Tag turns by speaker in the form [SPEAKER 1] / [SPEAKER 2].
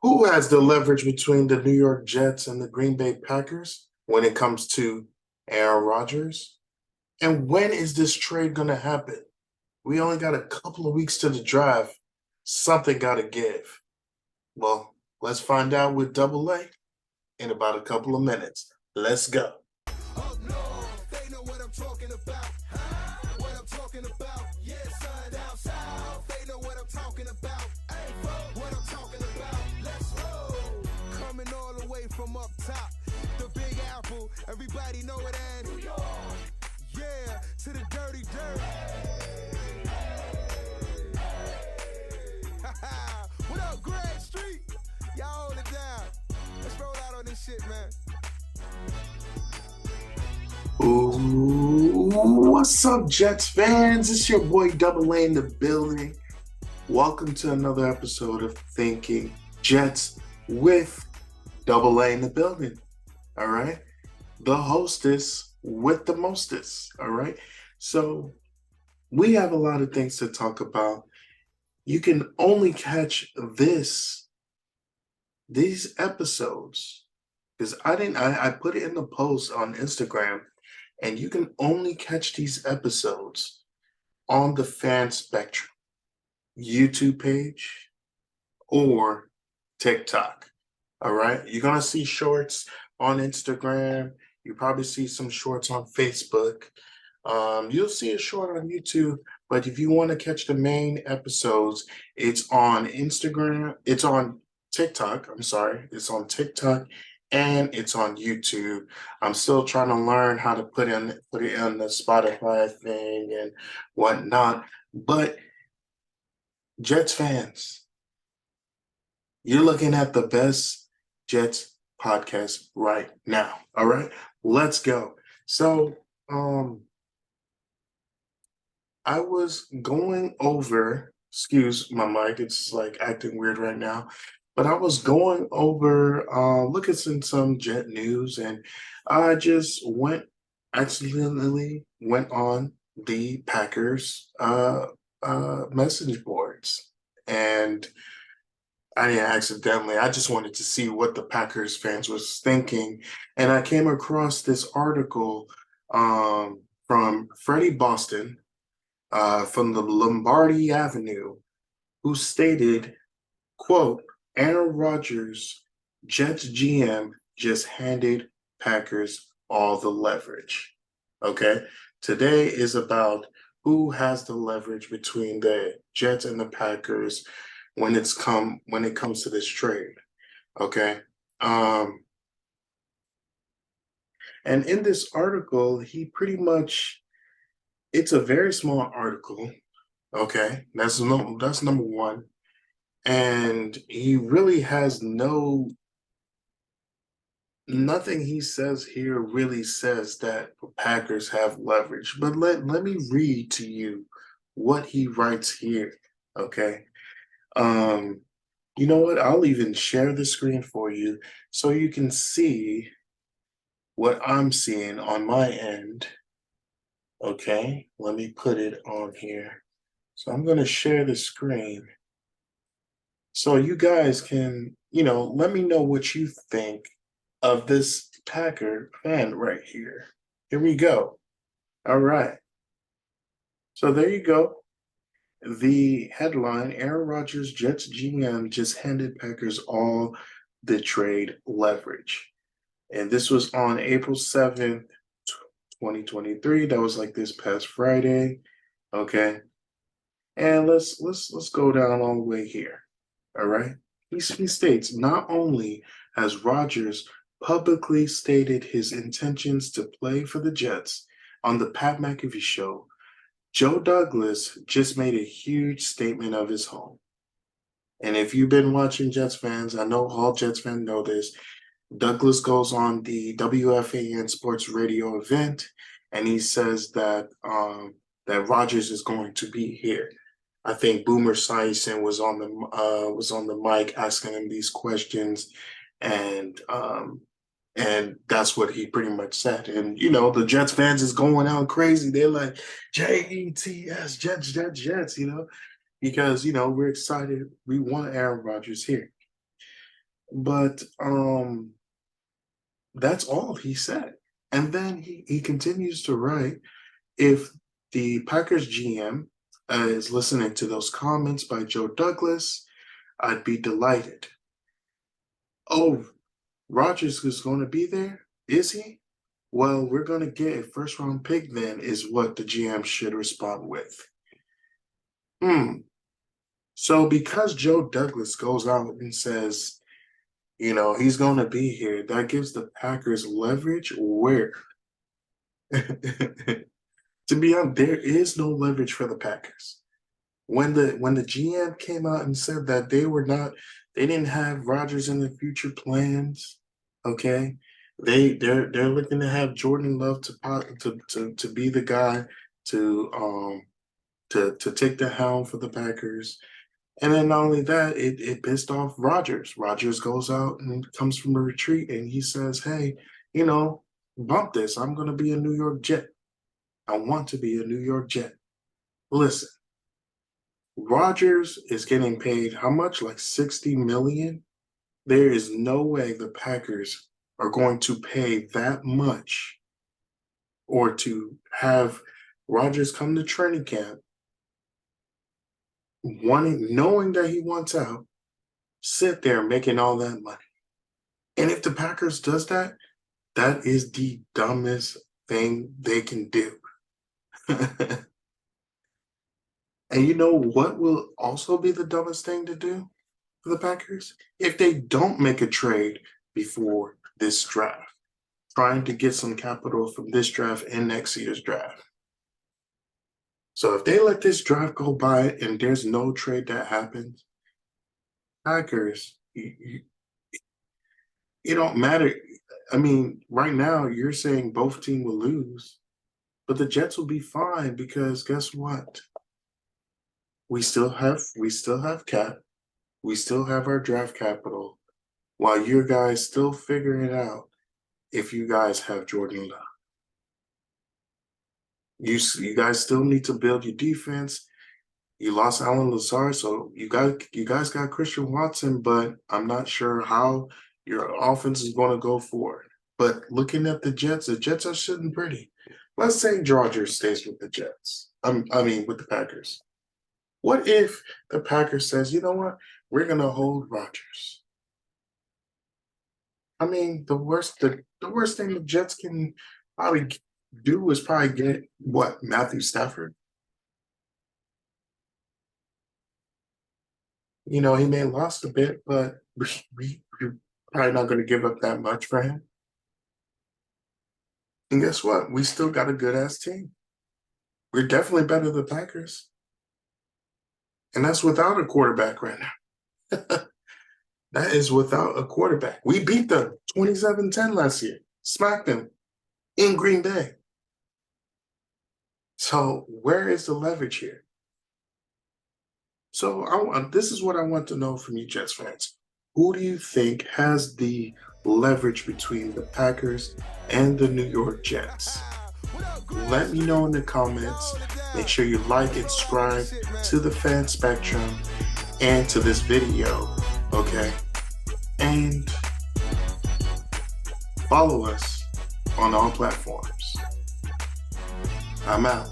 [SPEAKER 1] Who has the leverage between the New York Jets and the Green Bay Packers when it comes to Aaron Rodgers? And when is this trade going to happen? We only got a couple of weeks to the draft. Something got to give. Well, let's find out with Double A in about a couple of minutes. Let's go.
[SPEAKER 2] Up north, they know what I'm talking about. What I'm talking about. Yeah, son, down south, they know what I'm talking about. Hey, what I'm talking about. Let's roll. Coming all the way from up top, the Big Apple. Everybody know it as New York. Yeah, to the dirty dirt. What up, Greg Street? Y'all hold it down. Let's roll out on this shit, man.
[SPEAKER 1] Ooh, what's up, Jets fans? It's your boy Double A in the building. Welcome to another episode of Thinking Jets with Double A in the building. All right, the hostess with the mostest. All right, so we have a lot of things to talk about. You can only catch these episodes because I put it in the post on Instagram. And you can only catch these episodes on the Fan Spectrum YouTube page or TikTok. All right. You're going to see shorts on Instagram. You probably see some shorts on Facebook. You'll see a short on YouTube. But if you want to catch the main episodes, it's on Instagram. It's on TikTok. I'm sorry. It's on TikTok and it's on YouTube. I'm still trying to learn how to put it in the Spotify thing and whatnot. But Jets fans, you're looking at the best Jets podcast right now. All right, let's go. So, I was going over. Excuse my mic; it's like acting weird right now. But I was going over, looking at some Jet news, and I just accidentally went on the Packers message boards, and I didn't accidentally. I just wanted to see what the Packers fans was thinking, and I came across this article from Freddie Boston from the Lombardi Avenue, who stated, quote, Aaron Rodgers, Jets GM, just handed Packers all the leverage. Okay. Today is about who has the leverage between the Jets and the Packers when it comes to this trade. Okay. And in this article, he pretty much, it's a very small article. Okay. That's number one. And he really has nothing he says here really says that the Packers have leverage. But let me read to you what he writes here. Okay. You know what? I'll even share the screen for you so you can see what I'm seeing on my end. Okay, let me put it on here. So I'm going to share the screen. So you guys can, let me know what you think of this Packer fan right here. Here we go. All right. So there you go. The headline, Aaron Rodgers, Jets GM, just handed Packers all the trade leverage. And this was on April 7th, 2023. That was like this past Friday. Okay. And let's go down all the way here. All right. He states not only has Rodgers publicly stated his intentions to play for the Jets on the Pat McAfee show, Joe Douglas just made a huge statement of his own. And if you've been watching Jets fans, I know all Jets fans know this. Douglas goes on the WFAN Sports Radio event, and he says that that Rodgers is going to be here. I think Boomer Esiason was on the mic asking him these questions, and that's what he pretty much said. And the Jets fans is going out crazy. They're like Jets, Jets, Jets, because we're excited. We want Aaron Rodgers here. But that's all he said. And then he continues to write, if the Packers GM is listening to those comments by Joe Douglas, I'd be delighted. Oh, Rodgers is going to be there? Is he? Well, we're going to get a first round pick then, is what the GM should respond with. So because Joe Douglas goes out and says, he's going to be here, that gives the Packers leverage where? To be honest, there is no leverage for the Packers. When the GM came out and said that they didn't have Rodgers in the future plans. Okay, they're looking to have Jordan Love to be the guy to take the helm for the Packers. And then not only that, it pissed off Rodgers. Rodgers goes out and comes from a retreat and he says, hey, bump this. I'm going to be a New York Jet. I want to be a New York Jet. Listen, Rodgers is getting paid how much? Like $60 million? There is no way the Packers are going to pay that much or to have Rodgers come to training camp knowing that he wants out, sit there making all that money. And if the Packers does that, that is the dumbest thing they can do. And you know what will also be the dumbest thing to do for the Packers? If they don't make a trade before this draft, trying to get some capital from this draft and next year's draft. So if they let this draft go by and there's no trade that happens, Packers, it don't matter. I mean, right now you're saying both teams will lose, but the Jets will be fine because guess what? We still have cap. We still have our draft capital while you guys still figuring it out if you guys have Jordan Love. You guys still need to build your defense. You lost Alan Lazard, so you guys got Christian Watson, but I'm not sure how your offense is going to go forward. But looking at the Jets are sitting pretty. Let's say Rodgers stays with the Jets. With the Packers. What if the Packers says, you know what, we're going to hold Rodgers? I mean, the worst thing the Jets can probably do is probably get Matthew Stafford. He may have lost a bit, but we're probably not going to give up that much for him. And guess what? We still got a good-ass team. We're definitely better than the Packers. And that's without a quarterback right now. That is without a quarterback. We beat them 27-10 last year. Smacked them in Green Bay. So where is the leverage here? So this is what I want to know from you Jets fans. Who do you think has the leverage between the Packers and the New York Jets? Let me know in the comments. Make sure you like and subscribe to the Fan Spectrum and to this video, okay? And follow us on all platforms. I'm out.